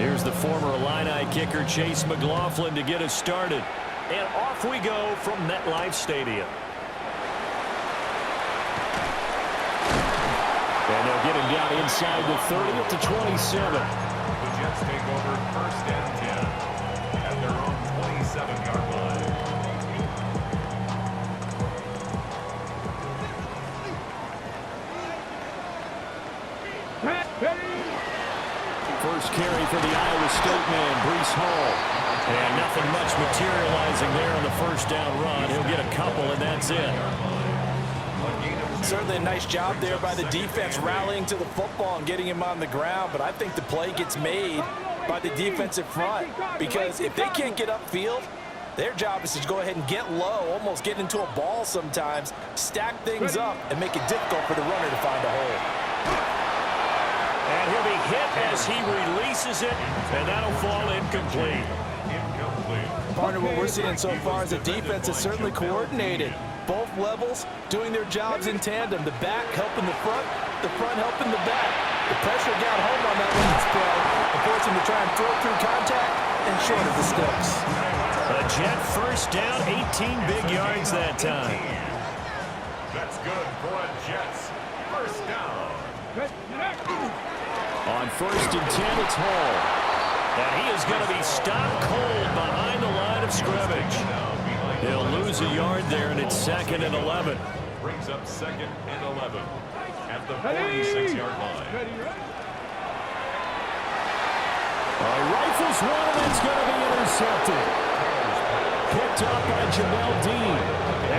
Here's the former Illini kicker, Chase McLaughlin, to get us started. And off we go from MetLife Stadium. And they'll get him down inside the 30 up to 27. The Jets take over first and 10 at their own 27-yard line. First carry for the Iowa State man, Breece Hall. And nothing much materializing there on the first down run. He'll get a couple, and that's it. Certainly a nice job there by the defense rallying to the football and getting him on the ground, but I think the play gets made by the defensive front, because if they can't get upfield, their job is to go ahead and get low, almost get into a ball sometimes, stack things up, and make it difficult for the runner to find a hole. And he'll be hit as he releases it, and that'll fall incomplete. Partner, what we're seeing so far is the defense is certainly coordinated. Both levels doing their jobs in tandem. The back helping the front helping the back. The pressure got home on that last play and forced him to try and throw through contact and short of the sticks. A Jet first down, 18 big yards that time. That's good for a Jets first down. On first and 10, it's Hall. And he is going to be stopped cold behind the line of scrimmage. He'll lose a yard there, and it's 2nd and 11. Brings up 2nd and 11 at the 46-yard line. Rifles one, and it's going to be intercepted. Picked up by Jamel Dean.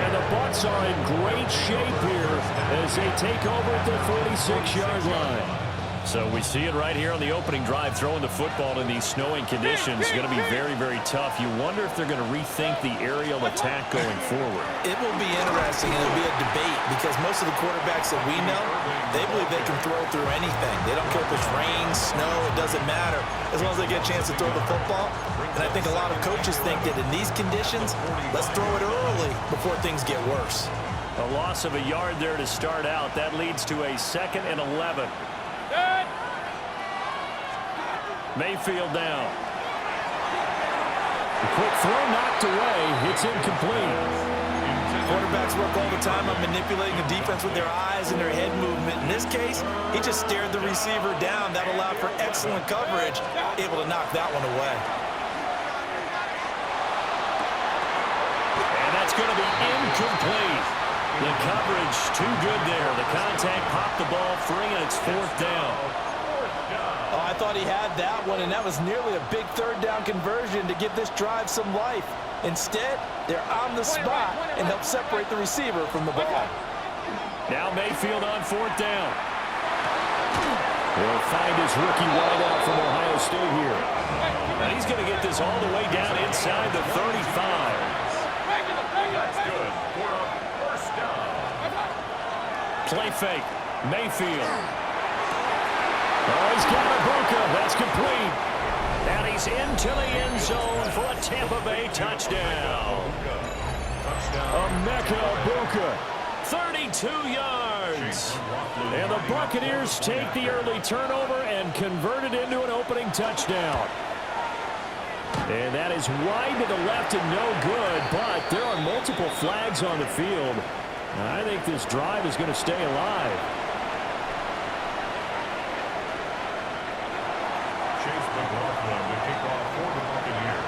And the Bucs are in great shape here as they take over at the 46-yard line. So we see it right here on the opening drive. Throwing the football in these snowing conditions is going to be very, very tough. You wonder if they're going to rethink the aerial attack going forward. It will be interesting, and it'll be a debate, because most of the quarterbacks that we know, they believe they can throw through anything. They don't care if it's rain, snow, it doesn't matter, as long as they get a chance to throw the football. And I think a lot of coaches think that in these conditions, let's throw it early before things get worse. A loss of a yard there to start out. That leads to a 2nd and 11. Mayfield down. The quick throw knocked away. It's incomplete. Quarterbacks work all the time on manipulating the defense with their eyes and their head movement. In this case, he just stared the receiver down. That allowed for excellent coverage, able to knock that one away. And that's going to be incomplete. The coverage too good there. The contact popped the ball free, and it's 4th down. Oh, I thought he had that one, and that was nearly a big 3rd down conversion to give this drive some life. Instead, they're on the spot and help separate the receiver from the ball. Now Mayfield on 4th down. He'll find his rookie wideout from Ohio State here. And he's going to get this all the way down inside the 35. That's good for a first down. Play fake. Mayfield. Oh, he's got Ibuka. That's complete. And he's into the end zone for a Tampa Bay touchdown. Emeka Ibuka, 32 yards. And the Buccaneers take the early turnover and convert it into an opening touchdown. And that is wide to the left and no good, but there are multiple flags on the field. I think this drive is going to stay alive.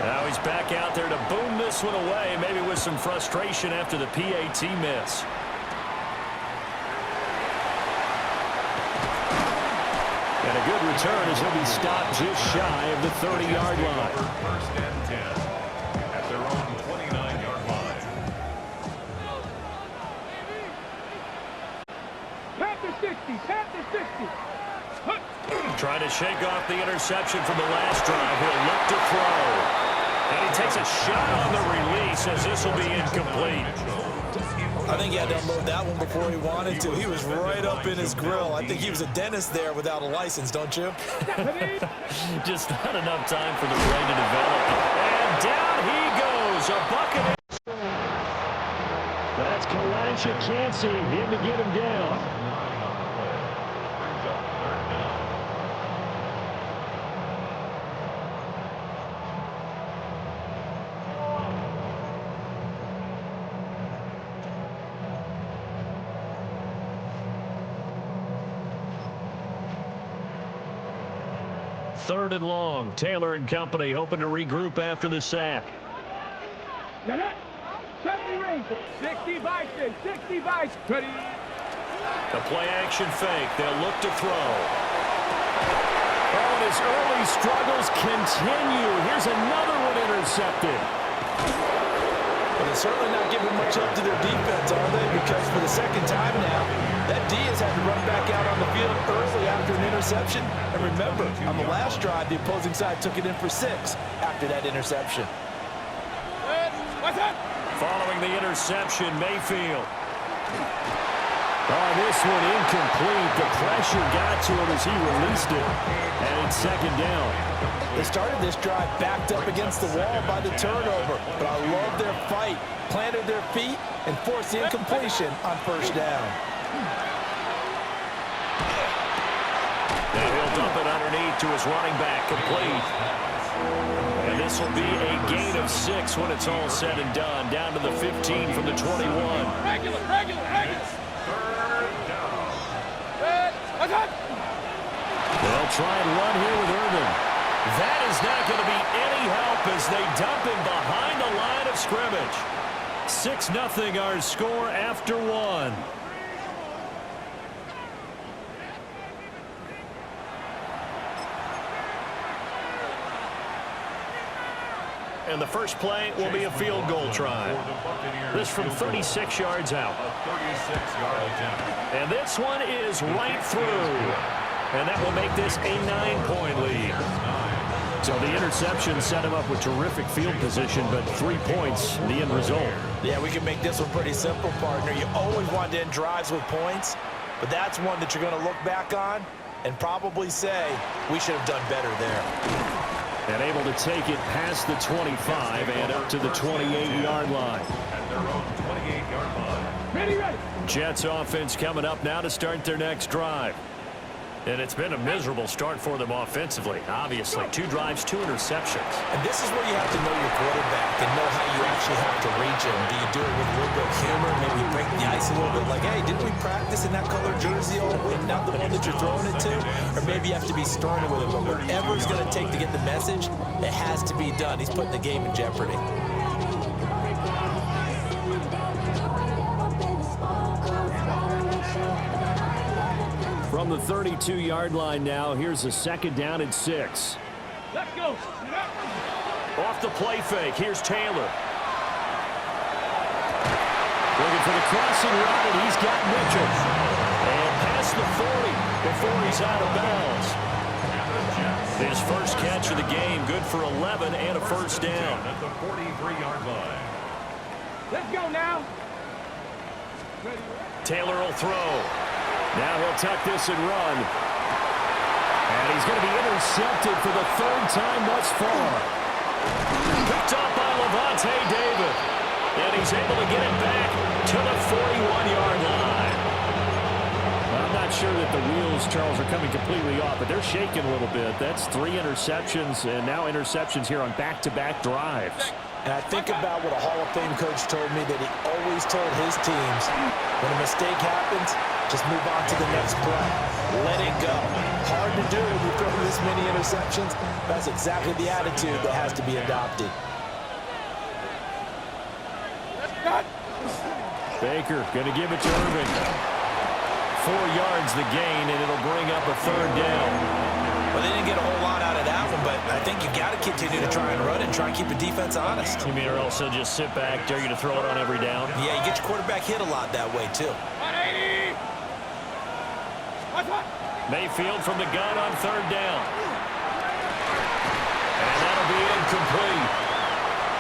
Now he's back out there to boom this one away, maybe with some frustration after the PAT miss. And a good return as he'll be stopped just shy of the 30-yard line. First and 10 at their own 29-yard line. Tap the 60, tap the 60. Trying to shake off the interception from the last drive. He'll look to throw. And he takes a shot on the release as this will be incomplete. I think he had to unload that one before he wanted to. He was right up in his grill. I think he was a dentist there without a license, don't you? Just not enough time for the play to develop. And down he goes. A Buccaneer. That's Kalasha Chancey in to get him down. 3rd and long. Taylor and company hoping to regroup after the sack. 60 Bison, 60 Bison. Ready. The play action fake. They'll look to throw. Oh, and his early struggles continue. Here's another one intercepted. Well, they're certainly not giving much up to their defense, are they? Because for the second time now, that D has had to run back out on the field early after an interception. And remember, on the last drive, the opposing side took it in for 6 after that interception. What's up? Following the interception, Mayfield. Oh, this one incomplete. The pressure got to him as he released it. And it's 2nd down. They started this drive backed up against the wall by the turnover. But I love their fight. Planted their feet and forced the incompletion on 1st down. Now he'll dump it underneath to his running back, complete. And this will be a gain of 6 when it's all said and done. Down to the 15 from the 21. Regular. 3rd down. What's up? They'll try and run here with Irvin. That is not going to be any help as they dump him behind the line of scrimmage. 6-0 our score after 1. And the first play will be a field goal try. This from 36 yards out. A 36-yard attempt. And this one is right through. And that will make this a 9-point lead. So the interception set him up with terrific field position, but 3 points, the end result. Yeah, we can make this one pretty simple, partner. You always want to end drives with points, but that's one that you're going to look back on and probably say, we should have done better there. And able to take it past the 25 and up to the 28-yard line. At their own 28-yard line. Ready. Jets offense coming up now to start their next drive. And it's been a miserable start for them offensively. Obviously, 2 drives, 2 interceptions. And this is where you have to know your quarterback and know how you actually have to reach him. Do you do it with a little bit of humor, maybe break the ice a little bit, like, hey, didn't we practice in that color jersey all week, not the one that you're throwing it to? Or maybe you have to be sterner with him. But whatever it's going to take to get the message, it has to be done. He's putting the game in jeopardy. From the 32-yard line now, here's a 2nd down and 6. Let's go. Off the play fake, here's Taylor. Looking for the crossing route, and he's got Mitchell. And past the 40 before he's out of bounds. His first catch of the game, good for 11 and a 1st down. At the 43-yard line. Let's go now. Taylor will throw. Now he'll tuck this and run. And he's going to be intercepted for the 3rd time thus far. Picked up by Levante David. And he's able to get it back to the 41-yard line. I'm not sure that the wheels, Charles, are coming completely off, but they're shaking a little bit. That's 3 interceptions, and now interceptions here on back-to-back drives. And I think about what a Hall of Fame coach told me that he always told his teams, when a mistake happens, just move on to the next play. Let it go. Hard to do when you throw this many interceptions. That's exactly the attitude that has to be adopted. Baker going to give it to Irving. 4 yards the gain, and it'll bring up a 3rd down. Well, they didn't get a whole lot out of that one, but I think you got to continue to try and run and try and keep the defense honest. You mean or also just sit back, dare you to throw it on every down? Yeah, you get your quarterback hit a lot that way, too. 180. What's up? Mayfield from the gun on 3rd down. And that'll be incomplete.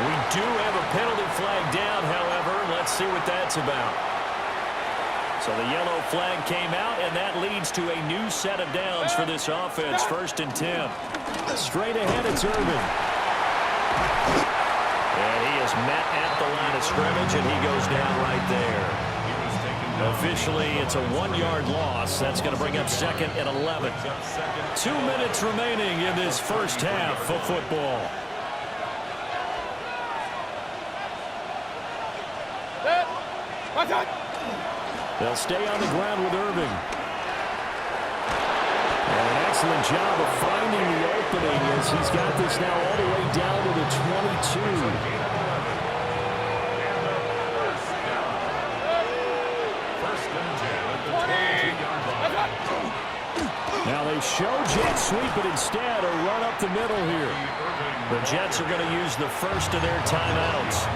We do have a penalty flag down, however. Let's see what that's about. So the yellow flag came out, and that leads to a new set of downs for this offense. 1st and 10. Straight ahead, it's Irvin. And he is met at the line of scrimmage, and he goes down right there. Officially, it's a 1-yard loss. That's going to bring up 2nd and 11. 2 minutes remaining in this first half of football. What's up? They'll stay on the ground with Irving. And an excellent job of finding the opening as he's got this now all the way down to the 22. Now they show Jets sweep it instead, or run up the middle here. The Jets are going to use the first of their timeouts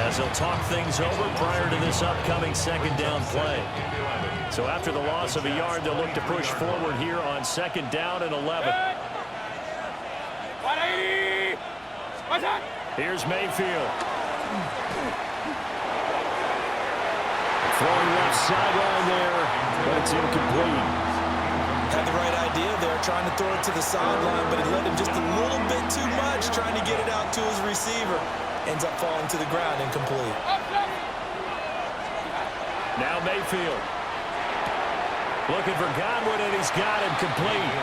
as they'll talk things over prior to this upcoming second down play. So after the loss of a yard, they'll look to push forward here on second down and 11. Here's Mayfield. Throwing left sideline there, but it's incomplete. Had the right idea there, trying to throw it to the sideline, but it led him just a little bit too much, trying to get it out to his receiver. Ends up falling to the ground, incomplete. Now Mayfield. Looking for Godwin, and he's got him complete.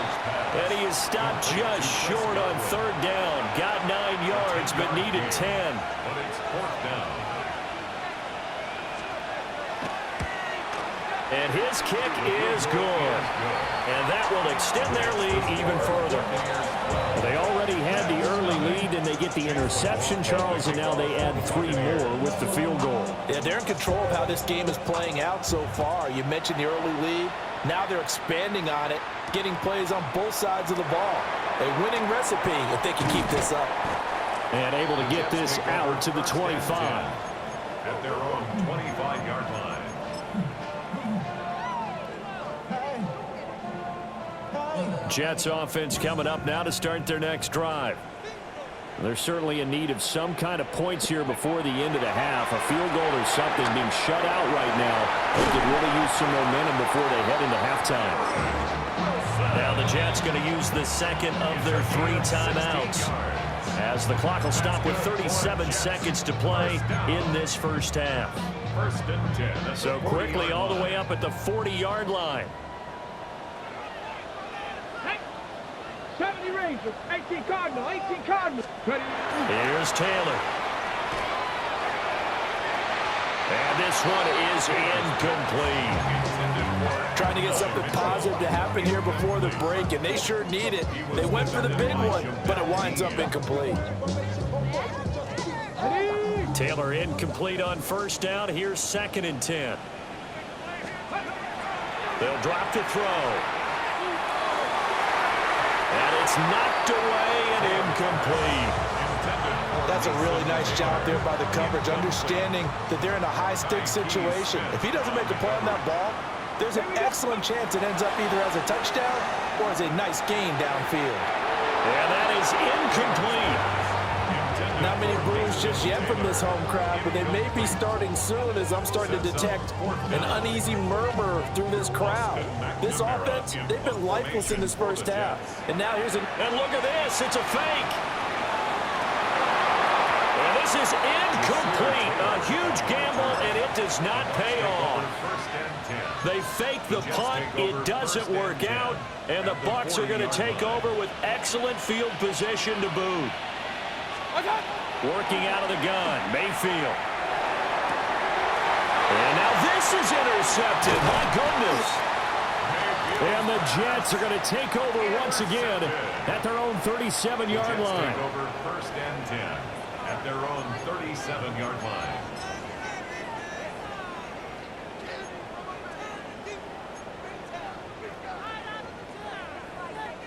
And he is stopped just short on third down. Got 9 yards, but needed 10. But it's fourth down. And his kick is good. And that will extend their lead even further. They already had the early lead, and they get the interception, Charles, and now they add 3 more with the field goal. Yeah, they're in control of how this game is playing out so far. You mentioned the early lead. Now they're expanding on it, getting plays on both sides of the ball. A winning recipe if they can keep this up. And able to get this out to the 25. At their own 25-yard line. Jets offense coming up now to start their next drive. They're certainly in need of some kind of points here before the end of the half. A field goal or something, being shut out right now. They could really use some momentum before they head into halftime. Now the Jets going to use the second of their 3 timeouts, as the clock will stop with 37 seconds to play in this first half. First and 10. So quickly all the way up at the 40-yard line. 70 Rangers, 18 Cardinal, 18 Cardinal. Here's Taylor. And this one is incomplete. Trying to get something positive to happen here before the break, and they sure need it. They went for the big one, but it winds up incomplete. Taylor incomplete on first down. Here's second and 10. They'll drop to throw. And it's knocked away and incomplete. That's a really nice job there by the coverage, understanding that they're in a high-stakes situation. If he doesn't make a play on that ball, there's an excellent chance it ends up either as a touchdown or as a nice gain downfield. And that is incomplete. Not many boos just yet from this home crowd, but they may be starting soon, as I'm starting to detect an uneasy murmur through this crowd. This offense, they've been lifeless in this first half. And now here's an... And look at this, it's a fake. And this is incomplete. A huge gamble, and it does not pay off. They fake the punt, it doesn't work out, and the Bucs are going to take over with excellent field position to boot. Working out of the gun, Mayfield. And now this is intercepted. My goodness. And the Jets are going to take over once again at their own 37-yard line. Take over first and 10 at their own 37-yard line.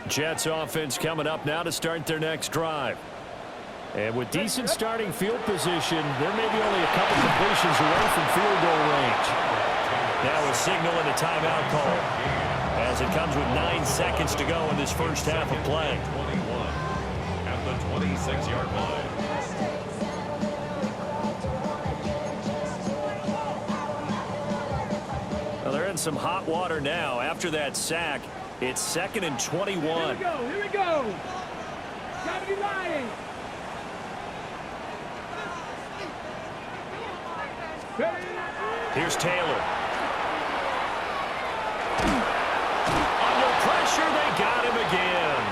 Jets offense coming up now to start their next drive. And with decent starting field position, there may be only a couple completions away from field goal range. Now a signal and a timeout call, as it comes with 9 seconds to go in this first half of play. 21 at the 26-yard line. Well, they're in some hot water now. After that sack, it's 2nd and 21. Here we go, here we go. 70 Lions. Here's Taylor. Under pressure, they got him again.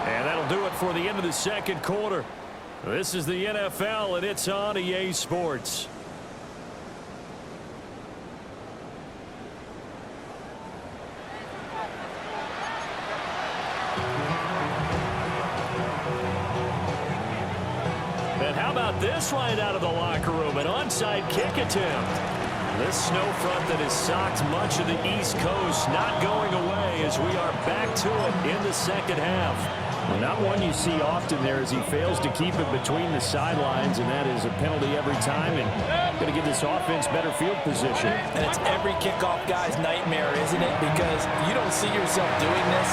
And that'll do it for the end of the second quarter. This is the NFL, and it's on EA Sports. about this line out of the locker room? An onside kick attempt. This snow front that has socked much of the East Coast not going away as we are back to it in the second half. Well, not one you see often there as he fails to keep it between the sidelines, and that is a penalty every time, and going to give this offense better field position. And it's every kickoff guy's nightmare, isn't it? Because you don't see yourself doing this,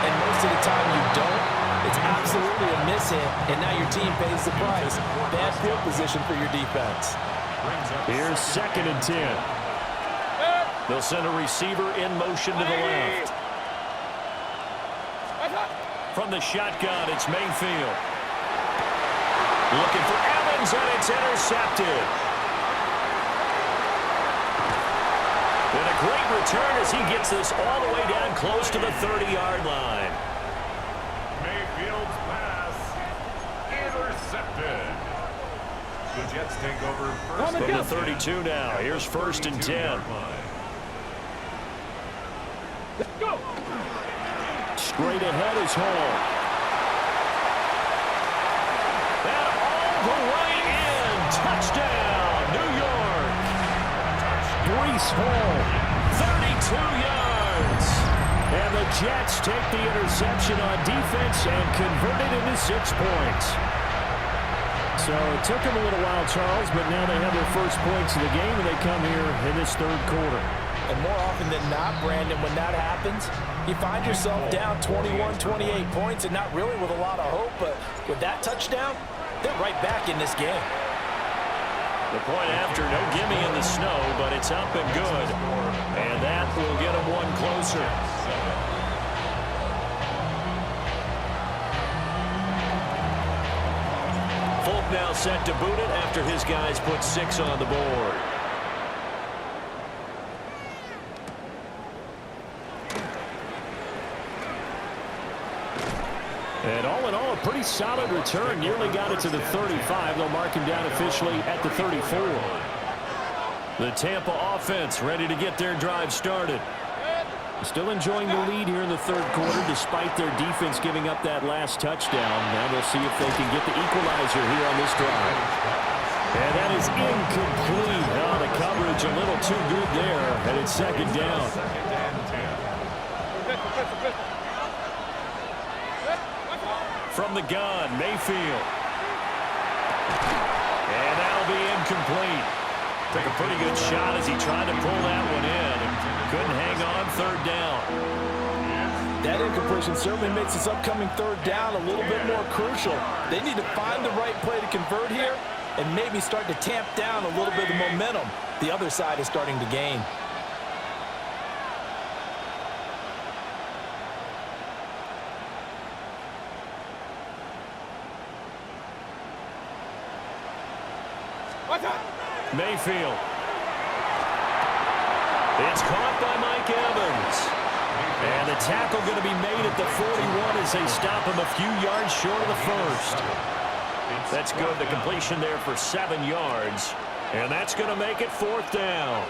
and most of the time you don't. It's absolutely a miss hit, and now your team pays the price. Bad field position for your defense. Here's 2nd and 10. They'll send a receiver in motion to the left. From the shotgun, it's Mayfield. Looking for Evans, and it's intercepted. And a great return as he gets this all the way down close to the 30-yard line. Mayfield's pass intercepted. The Jets take over first. From the 32 now. Here's 1st and 10. Let's go. Straight ahead is Hall. And all the way in. Touchdown, New York. Breece Hall, 32 yards. And the Jets take the interception on defense and convert it into 6 points. So it took them a little while, Charles, but now they have their first points of the game, and they come here in this 3rd quarter. And more often than not, Brandon, when that happens, you find yourself down 21, 28 points and not really with a lot of hope. But with that touchdown, they're right back in this game. The point after, no gimme in the snow, but it's up and good. And that will get them one closer. Folk now set to boot it after his guys put 6 on the board. And all in all, a pretty solid return. Nearly got it to the 35. They'll mark him down officially at the 34. The Tampa offense ready to get their drive started. Still enjoying the lead here in the 3rd quarter despite their defense giving up that last touchdown. Now they'll see if they can get the equalizer here on this drive. And that is incomplete. Oh, the coverage a little too good there, and it's 2nd down. From the gun, Mayfield. And that'll be incomplete. Took a pretty good shot as he tried to pull that one in. Couldn't hang on 3rd down. That incompletion certainly makes this upcoming 3rd down a little bit more crucial. They need to find the right play to convert here and maybe start to tamp down a little bit of momentum the other side is starting to gain. Mayfield. It's caught by Mike Evans. And the tackle going to be made at the 41 as they stop him a few yards short of the 1st. That's good. The completion there for 7 yards. And that's going to make it 4th down.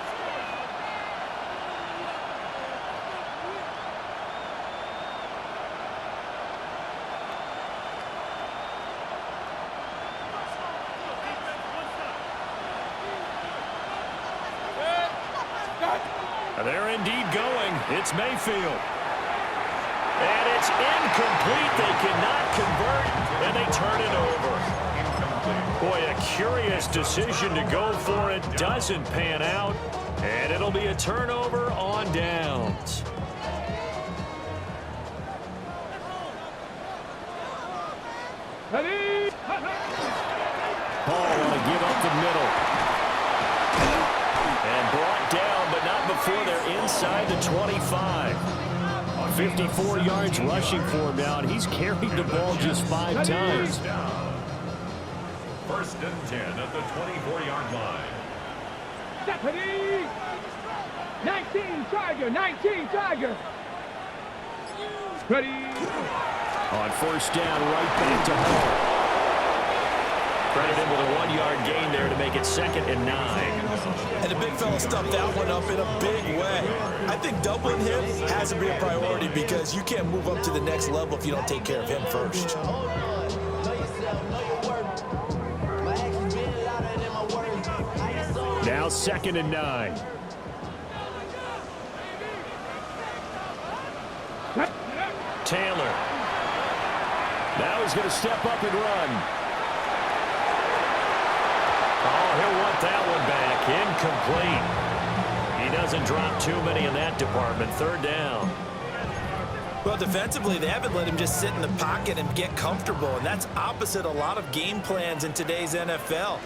They're indeed going. It's Mayfield. And it's incomplete. They cannot convert, and they turn it over. Boy, a curious decision to go for it. Doesn't pan out, and it'll be a turnover on downs. Paul want to give up the middle. And brought down, but not before they're inside the 25. 54 yards rushing for him now, and he's carried the ball just 5 times. 1st and 10 at the 24-yard line. Deputy! 19 Tiger, 19 Tiger. Ready. On 1st down, right back to Hall. Credit him with a 1-yard gain there to make it 2nd and 9. And the big fella stuffed that one up in a big way. I think doubling him has to be a priority because you can't move up to the next level if you don't take care of him first. Now 2nd and 9. Taylor. Now he's going to step up and run. Oh, he'll want that one back. Incomplete. He doesn't drop too many in that department. 3rd down. Well, defensively, they haven't let him just sit in the pocket and get comfortable, and that's opposite a lot of game plans in today's NFL.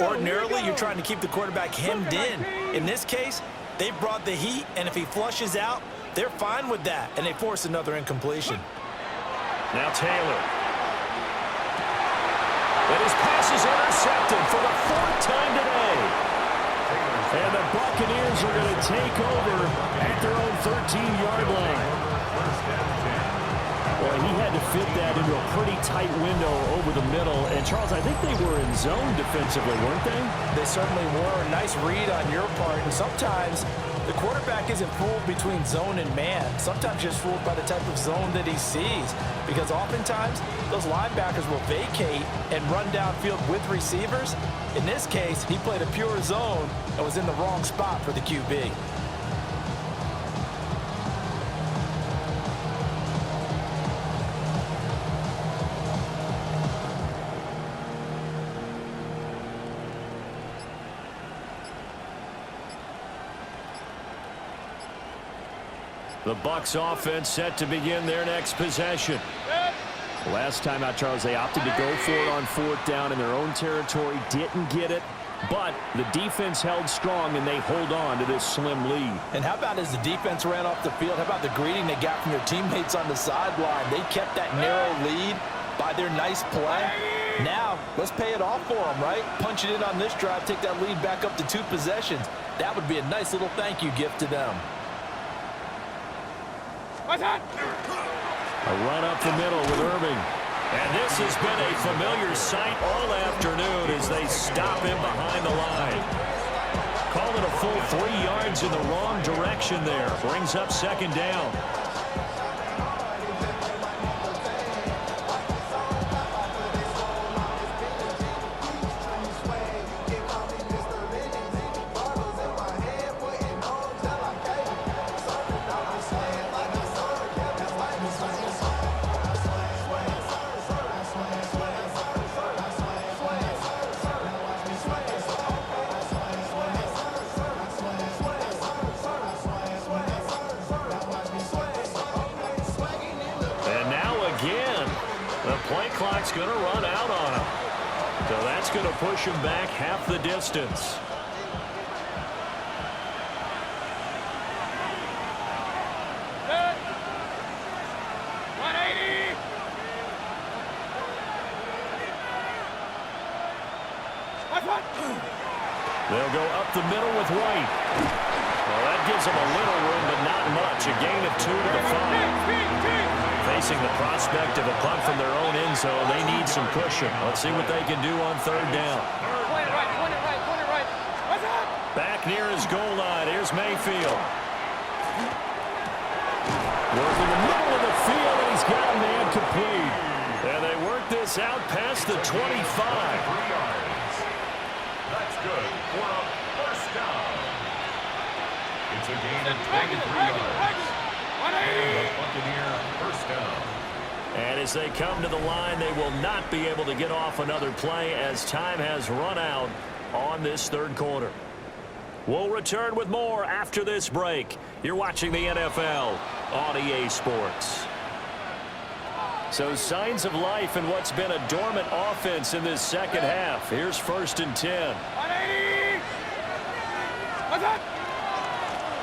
Ordinarily, you're trying to keep the quarterback hemmed in. In this case, they brought the heat, and if he flushes out, they're fine with that, and they force another incompletion. Now Taylor. And his pass is intercepted for the 4th time today. And the Buccaneers are going to take over at their own 13-yard line. Well, he had to fit that into a pretty tight window over the middle. And, Charles, I think they were in zone defensively, weren't they? They certainly were. A nice read on your part. And sometimes the quarterback isn't fooled between zone and man. Sometimes just fooled by the type of zone that he sees. Because oftentimes, those linebackers will vacate and run downfield with receivers. In this case, he played a pure zone and was in the wrong spot for the QB. The Bucs offense set to begin their next possession. Last time out, Charles, they opted to go for it on 4th down in their own territory. Didn't get it, but the defense held strong, and they hold on to this slim lead. And how about as the defense ran off the field, how about the greeting they got from their teammates on the sideline? They kept that narrow lead by their nice play. Now, let's pay it off for them, right? Punch it in on this drive, take that lead back up to 2 possessions. That would be a nice little thank you gift to them. A run up the middle with Irving. And this has been a familiar sight all afternoon as they stop him behind the line. Call it a full 3 yards in the wrong direction there. Brings up 2nd down. Clock's going to run out on him. So that's going to push him back half the distance. They'll go up the middle with White. Well, that gives them a little room, but not much. A gain of 2 to the 5. Facing the prospect of a punt from their own end zone, they need some cushion. Let's see what they can do on 3rd down. Point it right. What's up? Back near his goal line. Here's Mayfield. Working the middle of the field, and he's got a man complete. And they work this out past the 25. 3 yards. That's good for a 1st down. It's a gain of 23 yards. And the Buccaneer 1st down. And as they come to the line, they will not be able to get off another play as time has run out on this 3rd quarter. We'll return with more after this break. You're watching the NFL on EA Sports. So signs of life in what's been a dormant offense in this 2nd half. Here's 1st and 10.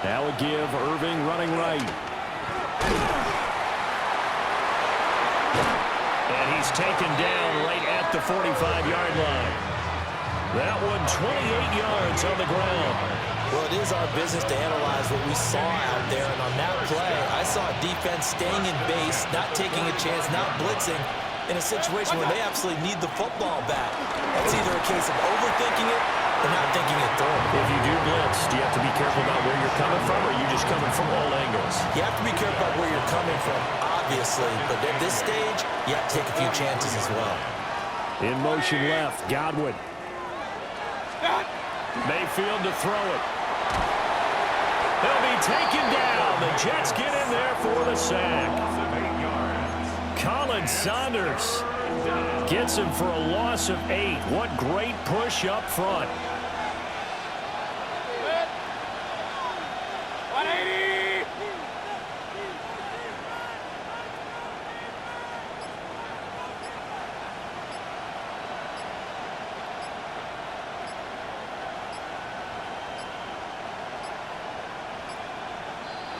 Now a give, Irving running right. And he's taken down right at the 45-yard line. That one 28 yards on the ground. Well, it is our business to analyze what we saw out there. And on that play, I saw a defense staying in base, not taking a chance, not blitzing in a situation where they absolutely need the football back. That's either a case of overthinking it or not thinking it through. If you do blitz, do you have to be careful about where you're coming from, or are you just coming from all angles? You have to be careful about where you're coming from, obviously. But at this stage, you have to take a few chances as well. In motion left, Godwin. Mayfield to throw it. He'll be taken down. The Jets get in there for the sack. Colin Saunders gets him for a loss of 8. What great push up front.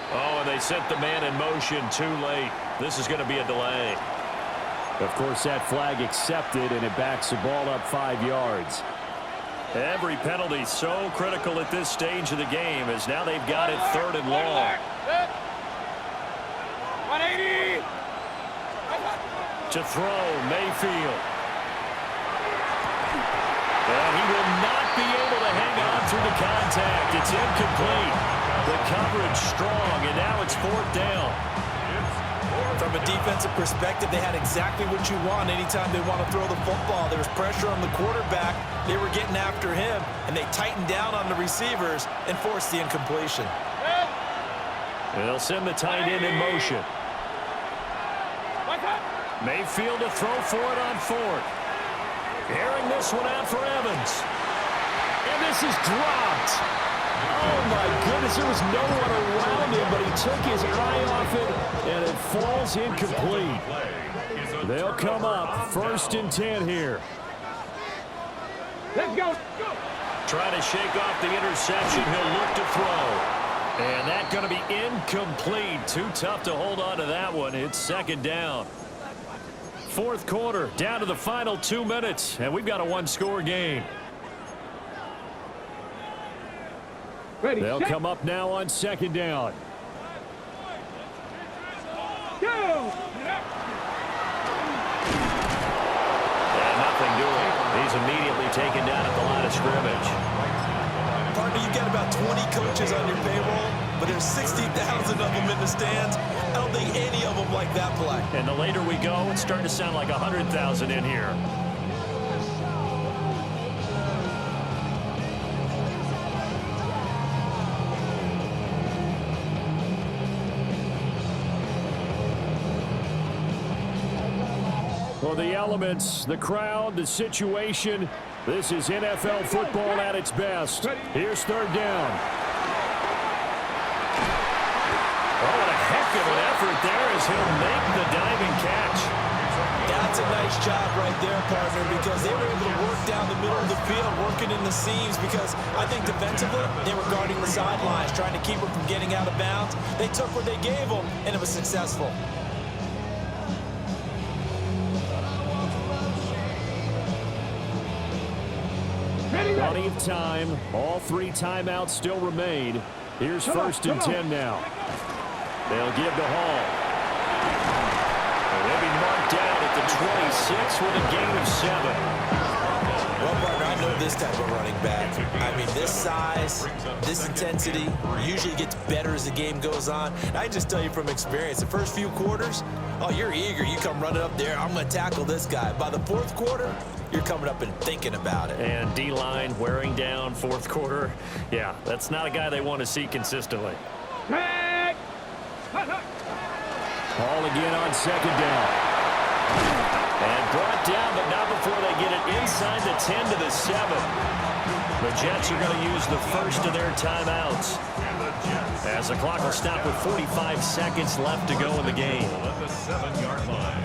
Oh, and they sent the man in motion too late. This is going to be a delay. Of course, that flag accepted, and it backs the ball up 5 yards. Every penalty so critical at this stage of the game, as now they've got it 3rd and long. 180. To throw, Mayfield. And he will not be able to hang on through the contact. It's incomplete. The coverage strong, and now it's 4th down. From a defensive perspective, they had exactly what you want anytime they want to throw the football. There was pressure on the quarterback. They were getting after him, and they tightened down on the receivers and forced the incompletion. They'll send the tight end in motion. Mayfield to throw for it on 4th. Airing this one out for Evans. And this is dropped. Oh, my goodness, there was no one around him, but he took his eye off it, and it falls incomplete. They'll come up 1st and 10 here. Let's go. Trying to shake off the interception. He'll look to throw. And that's going to be incomplete. Too tough to hold on to that one. It's 2nd down. 4th quarter, down to the final 2 minutes, and we've got a 1-score game. Ready, They'll set, come up now on 2nd down. go. And nothing doing. He's immediately taken down at the line of scrimmage. Partner, you've got about 20 coaches on your payroll, but there's 60,000 of them in the stands. I don't think any of them like that play. And the later we go, it's starting to sound like 100,000 in here. For the elements, the crowd, the situation, this is NFL football at its best. Here's 3rd down. Oh, what a heck of an effort there as he'll make the diving catch. That's a nice job right there, partner, because they were able to work down the middle of the field, working in the seams, because I think defensively, they were guarding the sidelines, trying to keep them from getting out of bounds. They took what they gave them, and it was successful. Plenty of time. All 3 timeouts still remain. Here's 1st and 10 now. They'll give to Hall. And they'll be marked down at the 26 with a gain of 7. Well, partner, I know this type of running back. I mean, this size, this intensity usually gets better as the game goes on. And I just tell you from experience, the first few quarters, oh, you're eager. You come running up there, I'm going to tackle this guy. By the 4th quarter, you're coming up and thinking about it. And D-line wearing down 4th quarter. Yeah, that's not a guy they want to see consistently. Hall again on 2nd down. And brought down, but not before they get it inside the 10 to the 7. The Jets are going to use the first of their timeouts, as the clock will stop with 45 seconds left to go in the game. At the 7-yard line.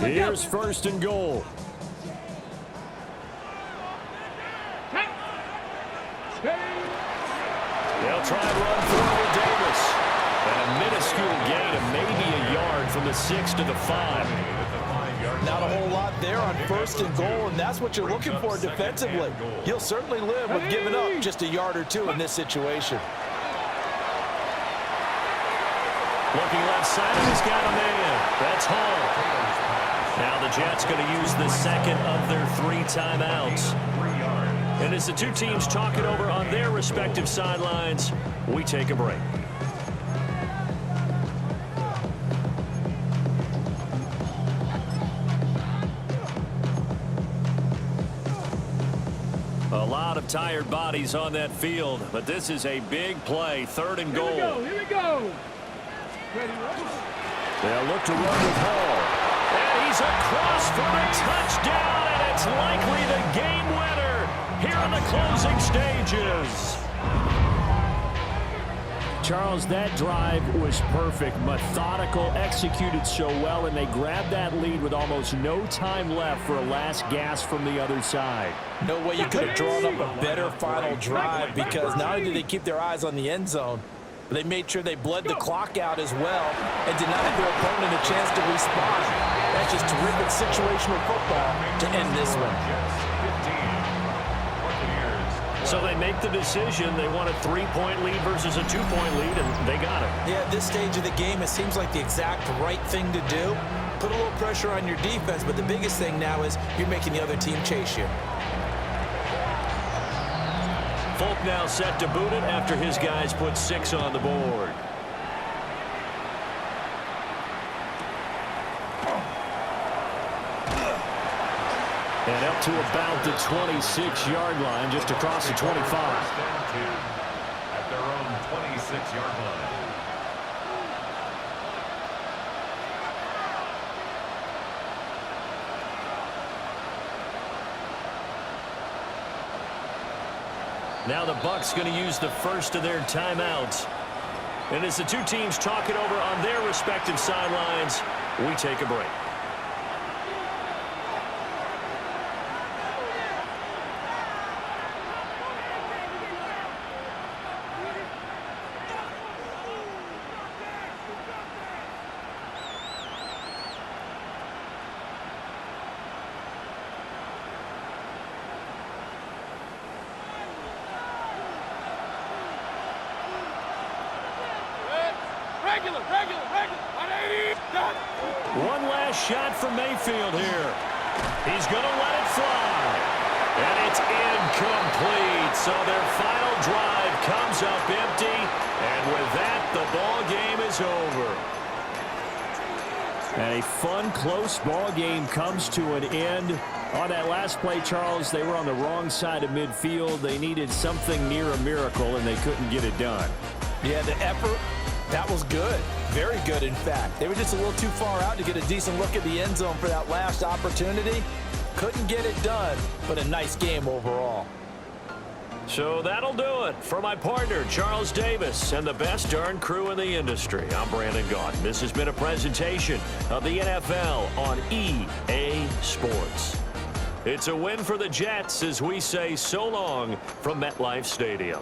Here's 1st and goal. They'll try and run through with Davis. And a minuscule gain of maybe a yard from the 6 to the 5. Not a whole lot there on 1st and goal, and that's what you're looking for defensively. You'll certainly live with giving up just a yard or 2 in this situation. Looking left side, and he's got a man. That's Hall. Now the Jets going to use the 2nd of their 3 timeouts. And as the 2 teams talk it over on their respective sidelines, we take a break. A lot of tired bodies on that field, but this is a big play, 3rd and goal. Here we go. Ready, They'll look to run with Hall. And he's across for the touchdown, and it's likely the game winner here in the closing stages. Charles, that drive was perfect, methodical, executed so well, and they grabbed that lead with almost no time left for a last gasp from the other side. No way you could have drawn up a better final drive, because not only did they keep their eyes on the end zone, but they made sure they bled the clock out as well and did not give their opponent a chance to respond. That's just terrific situational football to end this one. So they make the decision. They want a 3-point lead versus a 2-point lead, and they got it. Yeah, at this stage of the game, it seems like the exact right thing to do. Put a little pressure on your defense, but the biggest thing now is you're making the other team chase you. Folk now set to boot it after his guys put 6 on the board. And up to about the 26-yard line, just across the 25. At their own 26-yard line. Now the Bucs going to use the first of their timeouts. And as the two teams talk it over on their respective sidelines, we take a break. Regular. 180. Done. One last shot from Mayfield here. He's going to let it fly. And it's incomplete. So their final drive comes up empty. And with that, the ball game is over. And a fun, close ball game comes to an end. On that last play, Charles, they were on the wrong side of midfield. They needed something near a miracle, and they couldn't get it done. Yeah, the effort, that was good. Very good, in fact. They were just a little too far out to get a decent look at the end zone for that last opportunity. Couldn't get it done, but a nice game overall. So that'll do it for my partner, Charles Davis, and the best darn crew in the industry. I'm Brandon Gaudin. This has been a presentation of the NFL on EA Sports. It's a win for the Jets as we say so long from MetLife Stadium.